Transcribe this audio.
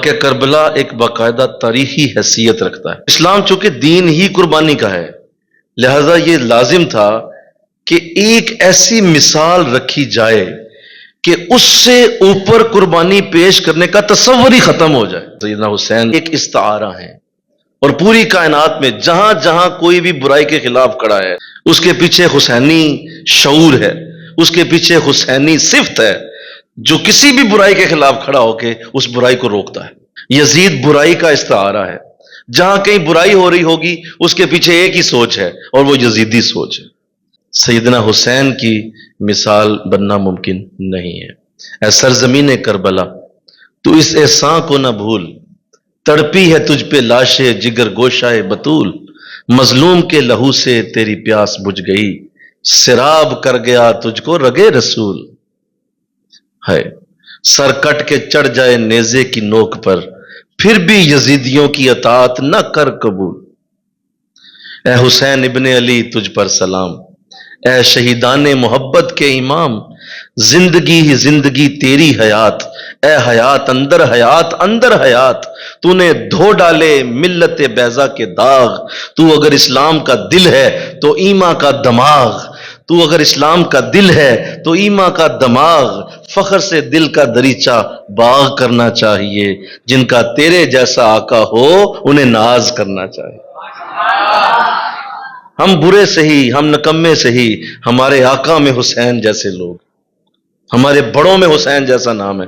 واقعہ کربلا ایک باقاعدہ تاریخی حیثیت رکھتا ہے۔ اسلام چونکہ دین ہی قربانی کا ہے، لہذا یہ لازم تھا کہ ایک ایسی مثال رکھی جائے کہ اس سے اوپر قربانی پیش کرنے کا تصور ہی ختم ہو جائے۔ سیدنا حسین ایک استعارہ ہیں، اور پوری کائنات میں جہاں جہاں کوئی بھی برائی کے خلاف کھڑا ہے اس کے پیچھے حسینی شعور ہے، اس کے پیچھے حسینی صفت ہے جو کسی بھی برائی کے خلاف کھڑا ہو کے اس برائی کو روکتا ہے۔ یزید برائی کا استعارہ ہے، جہاں کہیں برائی ہو رہی ہوگی اس کے پیچھے ایک ہی سوچ ہے اور وہ یزیدی سوچ ہے۔ سیدنا حسین کی مثال بننا ممکن نہیں ہے۔ اے سرزمین کربلا تو اس احسان کو نہ بھول، تڑپی ہے تجھ پہ لاش جگر گوشہ بطول، مظلوم کے لہو سے تیری پیاس بجھ گئی، سراب کر گیا تجھ کو رگے رسول ہے۔ سر کٹ کے چڑھ جائے نیزے کی نوک پر، پھر بھی یزیدیوں کی اطاعت نہ کر قبول۔ اے حسین ابن علی تجھ پر سلام، اے شہیدان محبت کے امام، زندگی ہی زندگی تیری حیات، اے حیات اندر حیات، تو نے دھو ڈالے ملت بیضا کے داغ، تو اگر اسلام کا دل ہے تو ایمان کا دماغ، تو اگر اسلام کا دل ہے تو ایمان کا دماغ، فخر سے دل کا دریچہ باغ کرنا چاہیے، جن کا تیرے جیسا آقا ہو انہیں ناز کرنا چاہیے۔ ہم برے سے ہی، ہم نکمے سے ہی، ہمارے آقا میں حسین جیسے لوگ، ہمارے بڑوں میں حسین جیسا نام ہے۔